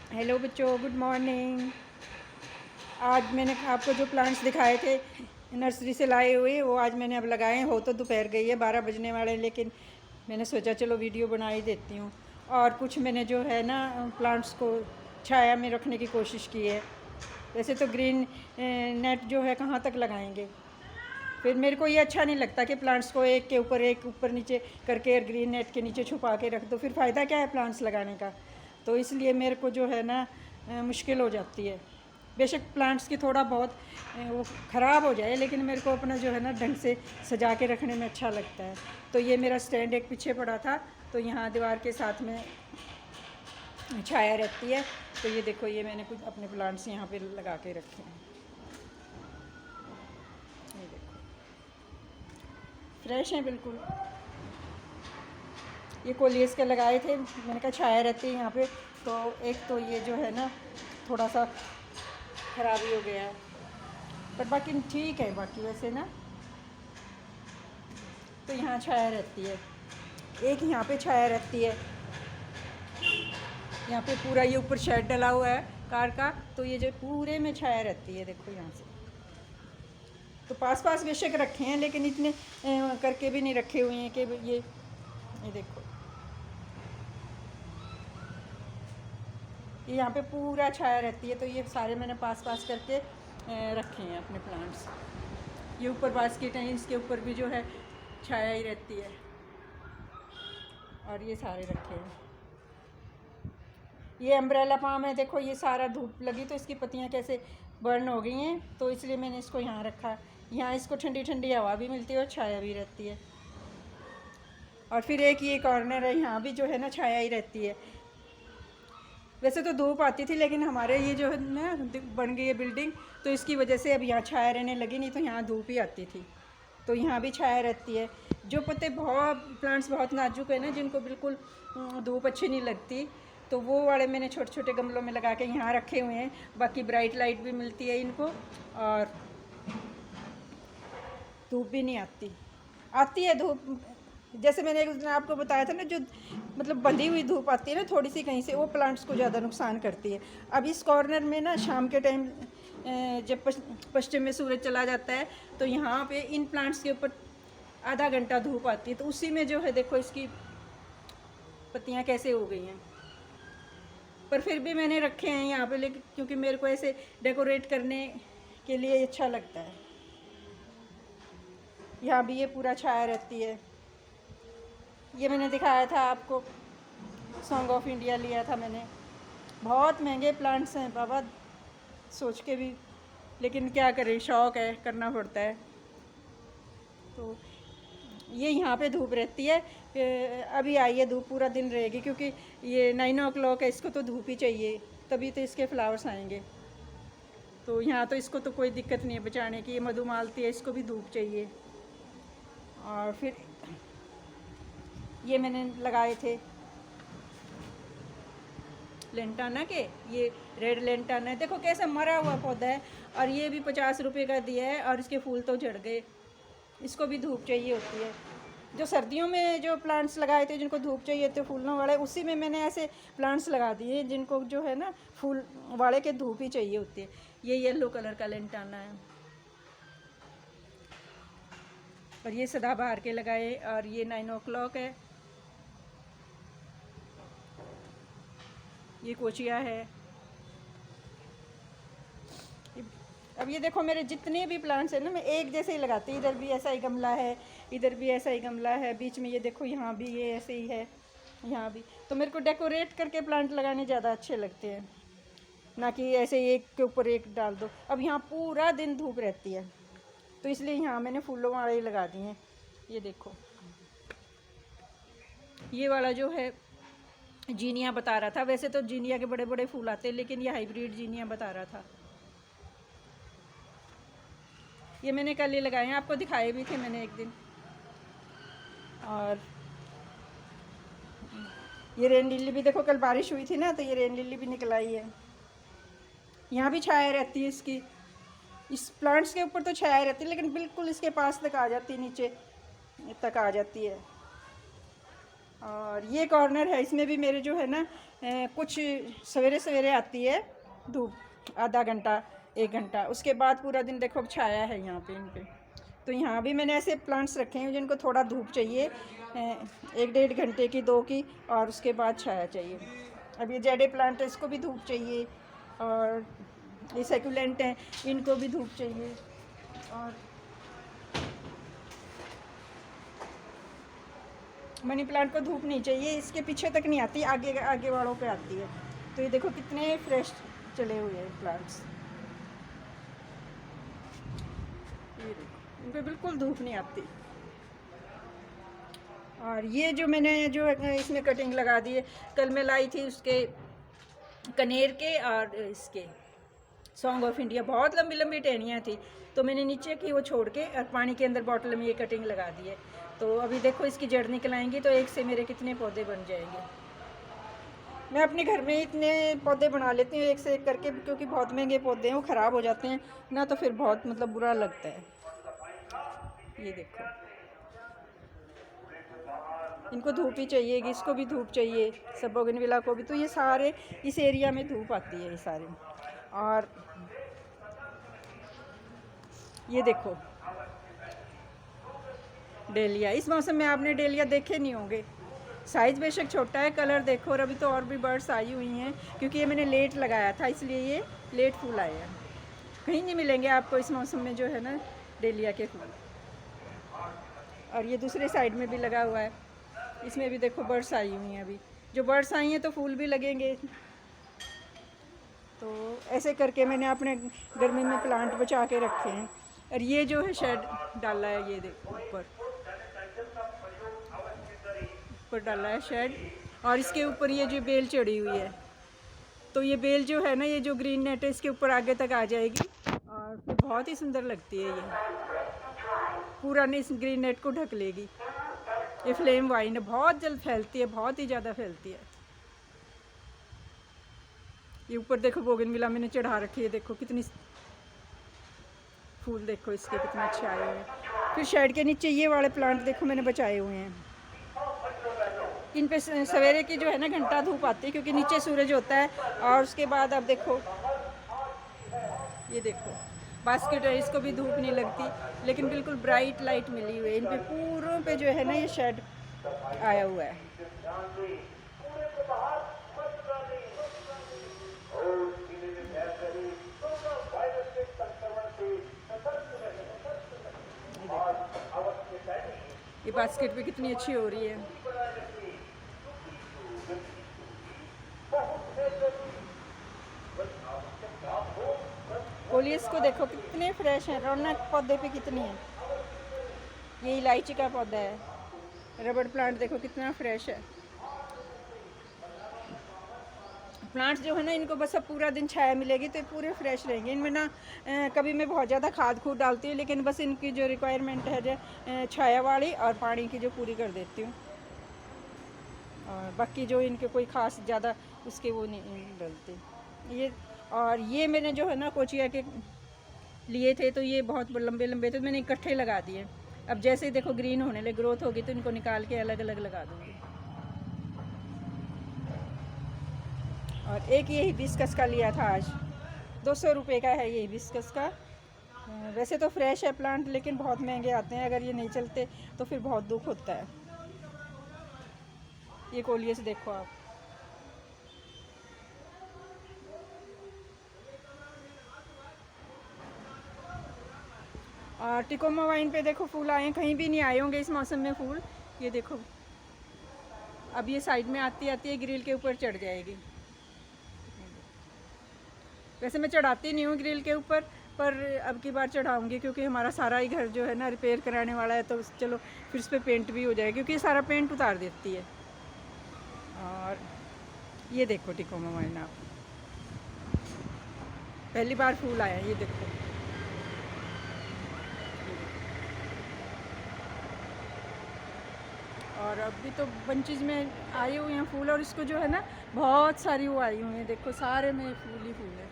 Hello बच्चों, good morning. आज मैंने आपको जो प्लांट्स दिखाए थे नर्सरी से लाए हुए, वो आज मैंने अब लगाए हैं। हो तो दोपहर गई है, 12 बजने वाले हैं, लेकिन मैंने सोचा चलो वीडियो बना ही देती हूँ। और कुछ मैंने जो है ना प्लांट्स को छाया में रखने की कोशिश की है। वैसे तो ग्रीन नेट जो है कहाँ तक लगाएंगे, फिर मेरे को ये अच्छा नहीं लगता कि प्लांट्स को एक के ऊपर एक ऊपर नीचे करके ग्रीन नेट के नीचे छुपा के रख दो, फिर फ़ायदा क्या है प्लांट्स लगाने का। तो इसलिए मेरे को जो है ना मुश्किल हो जाती है। बेशक प्लांट्स की थोड़ा बहुत वो ख़राब हो जाए, लेकिन मेरे को अपना जो है ना ढंग से सजा के रखने में अच्छा लगता है। तो ये मेरा स्टैंड एक पीछे पड़ा था, तो यहाँ दीवार के साथ में छाया रहती है। तो ये देखो, ये मैंने कुछ अपने प्लांट्स यहाँ पे लगा के रखे हैं। ये देखो, फ्रेश हैं बिल्कुल। ये कोलियस के लगाए थे, मैंने कहा छाया रहती है यहाँ पे। तो एक तो ये जो है ना थोड़ा सा ख़राबी हो गया है, पर बाकी ठीक है। बाकी वैसे ना तो यहाँ छाया रहती है, एक यहाँ पे छाया रहती है। यहाँ पे पूरा ये ऊपर शेड डला हुआ है कार का, तो ये जो पूरे में छाया रहती है। देखो यहाँ से तो पास पास बेशक रखे हैं, लेकिन इतने करके भी नहीं रखे हुए हैं कि ये देखो, ये यहाँ पे पूरा छाया रहती है। तो ये सारे मैंने पास पास करके रखे हैं अपने प्लांट्स। ये ऊपर बास्केट हैं, इसके ऊपर भी जो है छाया ही रहती है। और ये सारे रखे हैं। ये अम्ब्रेला पाम है, देखो ये सारा धूप लगी तो इसकी पत्तियाँ कैसे बर्न हो गई हैं, तो इसलिए मैंने इसको यहाँ रखा। यहाँ इसको ठंडी ठंडी हवा भी मिलती है और छाया भी रहती है। और फिर एक ये कॉर्नर है, यहाँ भी जो है ना छाया ही रहती है। वैसे तो धूप आती थी, लेकिन हमारे ये जो है ना बन गई है बिल्डिंग, तो इसकी वजह से अब यहाँ छाया रहने लगी, नहीं तो यहाँ धूप ही आती थी। तो यहाँ भी छाया रहती है। जो पत्ते बहुत प्लांट्स बहुत नाजुक है ना, जिनको बिल्कुल धूप अच्छी नहीं लगती, तो वो वाले मैंने छोटे छोटे गमलों में लगा के यहाँ रखे हुए हैं। बाकी ब्राइट लाइट भी मिलती है इनको, और धूप भी नहीं आती। आती है धूप, जैसे मैंने एक दिन आपको बताया था ना, जो मतलब बंधी हुई धूप आती है ना थोड़ी सी कहीं से, वो प्लांट्स को ज़्यादा नुकसान करती है। अब इस कॉर्नर में ना शाम के टाइम जब पश्चिम में सूरज चला जाता है, तो यहाँ पे इन प्लांट्स के ऊपर आधा घंटा धूप आती है, तो उसी में जो है देखो इसकी पत्तियाँ कैसे हो गई हैं। पर फिर भी मैंने रखे हैं यहाँ पे, लेकिन क्योंकि मेरे को ऐसे डेकोरेट करने के लिए अच्छा लगता है। यहाँ भी ये पूरा छाया रहती है। ये मैंने दिखाया था आपको, सॉन्ग ऑफ इंडिया लिया था मैंने। बहुत महंगे प्लांट्स हैं बाबा, सोच के भी, लेकिन क्या करें, शौक़ है, करना पड़ता है। तो ये यहाँ पे धूप रहती है। अभी आई है धूप, पूरा दिन रहेगी, क्योंकि ये 9 o'clock है, इसको तो धूप ही चाहिए, तभी तो इसके फ्लावर्स आएंगे। तो यहाँ तो इसको तो कोई दिक्कत नहीं है बचाने की। ये मधुमालती है, इसको भी धूप चाहिए। और फिर ये मैंने लगाए थे लेंटाना के, ये रेड लेंटाना है, देखो कैसे मरा हुआ पौधा है। और ये भी 50 रुपये का दिया है, और इसके फूल तो झड़ गए। इसको भी धूप चाहिए होती है। जो सर्दियों में जो प्लांट्स लगाए थे जिनको धूप चाहिए थे फूलों वाले, उसी में मैंने ऐसे प्लांट्स लगा दिए जिनको जो है ना फूल वाले के धूप ही चाहिए होती है। ये येलो कलर का लेंटाना है, और ये सदाबहार के लगाए। और ये 9 o'clock है, ये कोचिया है। अब ये देखो, मेरे जितने भी प्लांट्स हैं ना, मैं एक जैसे ही लगाती हूँ। इधर भी ऐसा ही गमला है, इधर भी ऐसा ही गमला है, बीच में ये देखो यहाँ भी ये ऐसे ही है, यहाँ भी। तो मेरे को डेकोरेट करके प्लांट लगाने ज़्यादा अच्छे लगते हैं, ना कि ऐसे एक के ऊपर एक डाल दो। अब यहाँ पूरा दिन धूप रहती है, तो इसलिए यहाँ मैंने फूलों वाले ही लगा दिए हैं। ये देखो, ये वाला जो है जीनिया बता रहा था। वैसे तो जीनिया के बड़े बड़े फूल आते हैं, लेकिन ये हाइब्रिड जीनिया बता रहा था। ये मैंने कल ही लगाए हैं, आपको दिखाए भी थे मैंने एक दिन। और ये रेन लिली भी देखो, कल बारिश हुई थी ना, तो ये रेन लिली भी निकल आई है। यहाँ भी छाया रहती है इसकी, इस प्लांट्स के ऊपर तो छाया रहती है, लेकिन बिल्कुल इसके पास तक आ जाती है, नीचे तक आ जाती है। और ये कॉर्नर है, इसमें भी मेरे जो है ना कुछ सवेरे सवेरे आती है धूप, आधा घंटा 1 घंटा, उसके बाद पूरा दिन देखो अब छाया है यहाँ पे इन पे। तो यहाँ भी मैंने ऐसे प्लांट्स रखे हैं जिनको थोड़ा धूप चाहिए, 1 डेढ़ घंटे की 2 की, और उसके बाद छाया चाहिए। अब ये जेडे प्लांट है, इसको भी धूप चाहिए, और ये सेक्युलेंट हैं, इनको भी धूप चाहिए। और मनी प्लांट को धूप नहीं चाहिए, इसके पीछे तक नहीं आती, आगे आगे वालों पे आती है। तो ये देखो कितने फ्रेश चले हुए हैं प्लांट्स, ये देखो इन पे बिल्कुल धूप नहीं आती। और ये जो मैंने जो इसमें कटिंग लगा दी है, कल मैं लाई थी उसके कनेर के और इसके सॉन्ग ऑफ इंडिया, बहुत लंबी लंबी टहनियाँ थी, तो मैंने नीचे की वो छोड़ के और पानी के अंदर बॉटल में ये कटिंग लगा दी है। तो अभी देखो इसकी जड़ निकल आएंगी, तो एक से मेरे कितने पौधे बन जाएंगे। मैं अपने घर में इतने पौधे बना लेती हूँ एक से एक करके, क्योंकि बहुत महंगे पौधे हैं, वो ख़राब हो जाते हैं ना, तो फिर बहुत मतलब बुरा लगता है। ये देखो इनको धूप ही चाहिए, इसको भी धूप चाहिए, सब बोगनविला को भी। तो ये सारे इस एरिया में धूप आती है ये सारे। और ये देखो डेलिया, इस मौसम में आपने डेलिया देखे नहीं होंगे, साइज़ बेशक छोटा है, कलर देखो। और अभी तो और भी बर्ड्स आई हुई हैं, क्योंकि ये मैंने लेट लगाया था, इसलिए ये लेट फूल आए हैं। कहीं नहीं मिलेंगे आपको इस मौसम में जो है ना डेलिया के फूल। और ये दूसरे साइड में भी लगा हुआ है, इसमें भी देखो बर्ड्स आई हुई हैं। अभी जो बर्ड्स आई हैं तो फूल भी लगेंगे। तो ऐसे करके मैंने अपने गर्मी में प्लांट बचा के रखे हैं। और ये जो है शेड डाला है, ये देखो ऊपर डाला है शेड, और इसके ऊपर ये जो बेल चढ़ी हुई है, तो ये बेल जो है ना, ये जो ग्रीन नेट है, इसके ऊपर आगे तक आ जाएगी, और फिर बहुत ही सुंदर लगती है। ये पूरा ने इस ग्रीन नेट को ढक लेगी। ये फ्लेम वाइन है, बहुत जल्द फैलती है, बहुत ही ज़्यादा फैलती है। ये ऊपर देखो बोगनविला मैंने चढ़ा रखी है, देखो कितनी फूल, देखो इसके कितने अच्छे आए हुए हैं। फिर शेड के नीचे ये वाले प्लांट देखो मैंने बचाए हुए हैं, इन पे सवेरे की जो है ना घंटा धूप आती है, क्योंकि नीचे सूरज होता है। और उसके बाद अब देखो ये देखो बास्केट है, इसको भी धूप नहीं लगती, लेकिन बिल्कुल ब्राइट लाइट मिली हुई है। इन पे पूरों पे जो है ना ये शेड आया हुआ है। ये बास्केट भी कितनी अच्छी हो रही है। कोलियस को देखो कितने फ्रेश हैं, रौनक पौधे पे कितनी है। ये इलायची का पौधा है, रबड़ प्लांट देखो कितना फ्रेश है। प्लांट्स जो है ना, इनको बस अब पूरा दिन छाया मिलेगी तो ये पूरे फ्रेश रहेंगे। इनमें ना कभी मैं बहुत ज़्यादा खाद खूद डालती हूँ, लेकिन बस इनकी जो रिक्वायरमेंट है जो छाया वाली और पानी की जो पूरी कर देती हूँ। और बाकी जो इनके कोई ख़ास ज़्यादा उसके वो नहीं डालते ये। और ये मैंने जो है ना कोचिया के लिए थे, तो ये बहुत लंबे लंबे थे, तो मैंने इकट्ठे लगा दिए। अब जैसे ही देखो ग्रीन होने लगे, ग्रोथ होगी, तो इनको निकाल के अलग अलग लगा दूँगी। और एक ये हिबिस्कस का लिया था आज, 200 रुपये का है ये हिबिस्कस का। वैसे तो फ्रेश है प्लांट, लेकिन बहुत महंगे आते हैं, अगर ये नहीं चलते तो फिर बहुत दुख होता है। ये कोलियस देखो आप, और टिकोमा वाइन पे देखो फूल आए हैं, कहीं भी नहीं आए होंगे इस मौसम में फूल। ये देखो अब ये साइड में आती आती है ग्रिल के ऊपर चढ़ जाएगी। वैसे मैं चढ़ाती नहीं हूँ ग्रिल के ऊपर, पर अब की बार चढ़ाऊँगी, क्योंकि हमारा सारा ही घर जो है ना रिपेयर कराने वाला है, तो चलो फिर इस पर पेंट भी हो जाएगा, क्योंकि ये सारा पेंट उतार देती है। और ये देखो टिकोमा वाइन, आप पहली बार फूल आया, ये देखो। और अभी तो बंचेज में आए हुए हैं फूल, और इसको जो है ना बहुत सारी वो आई हुई हैं, देखो सारे में फूल ही फूल है,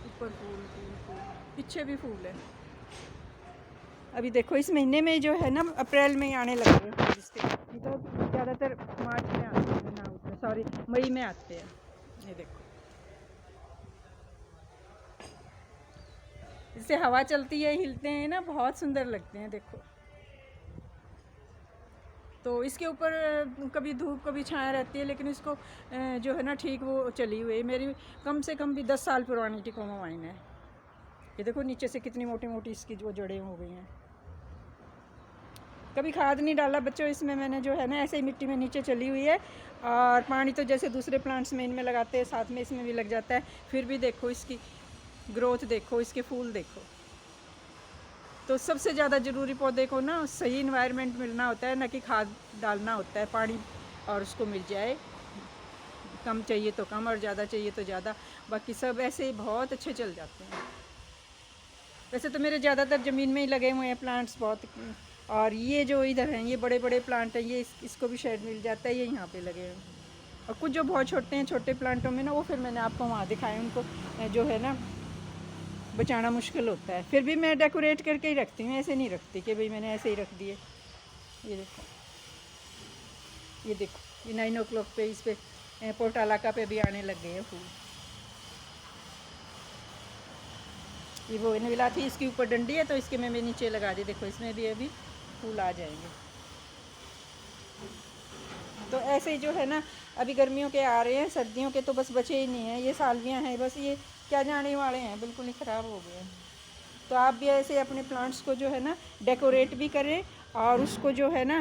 ऊपर फूल फूल फूल, पीछे भी फूल है। अभी देखो इस महीने में जो है ना अप्रैल में ही आने लगे हैं फूल इसके। ये तो ज़्यादातर मार्च में आते हैं ना, उसमें सॉरी मई में आते हैं। ये देखो, इससे हवा चलती है, हिलते हैं ना, बहुत सुंदर लगते हैं। देखो, तो इसके ऊपर कभी धूप कभी छाया रहती है, लेकिन इसको जो है ना ठीक वो चली हुई है। मेरी कम से कम भी 10 साल पुरानी टिकोमा वाइन है। ये देखो नीचे से कितनी मोटी मोटी इसकी जो जड़ें हो गई हैं। कभी खाद नहीं डाला बच्चों इसमें, मैंने जो है ना ऐसे ही मिट्टी में नीचे चली हुई है। और पानी तो जैसे दूसरे प्लांट्स में इनमें लगाते हैं, साथ में इसमें भी लग जाता है। फिर भी देखो इसकी ग्रोथ, देखो इसके फूल देखो। तो सबसे ज़्यादा ज़रूरी पौधे को ना सही इन्वायरमेंट मिलना होता है, ना कि खाद डालना होता है। पानी और उसको मिल जाए, कम चाहिए तो कम और ज़्यादा चाहिए तो ज़्यादा, बाकी सब ऐसे ही बहुत अच्छे चल जाते हैं। वैसे तो मेरे ज़्यादातर ज़मीन में ही लगे हुए हैं प्लांट्स बहुत। और ये जो इधर हैं ये बड़े बड़े प्लांट हैं, ये इसको भी शेड मिल जाता है, ये यहाँ पे लगे हैं। और कुछ जो बहुत छोटे हैं, छोटे प्लांटों में ना, वो फिर मैंने आपको वहाँ दिखाए, उनको जो है ना बचाना मुश्किल होता है। फिर भी मैं डेकोरेट करके ही रखती हूँ, ऐसे नहीं रखती कि भाई मैंने ऐसे ही रख दिए। ये देखो, ये देखो, ये 9 o'clock पे इस पे पोर्टालाका पे भी आने लग गए हैं फूल। ये वो नेविला थी, इसके ऊपर डंडी है तो इसके मैं नीचे लगा दी। देखो इसमें भी अभी फूल आ जाएंगे। तो ऐसे ही जो है ना, अभी गर्मियों के आ रहे हैं, सर्दियों के तो बस बचे ही नहीं हैं। ये सालवियाँ हैं, बस ये क्या जाने वाले हैं, बिल्कुल ही ख़राब हो गए हैं। तो आप भी ऐसे अपने प्लांट्स को जो है ना डेकोरेट भी करें, और उसको जो है ना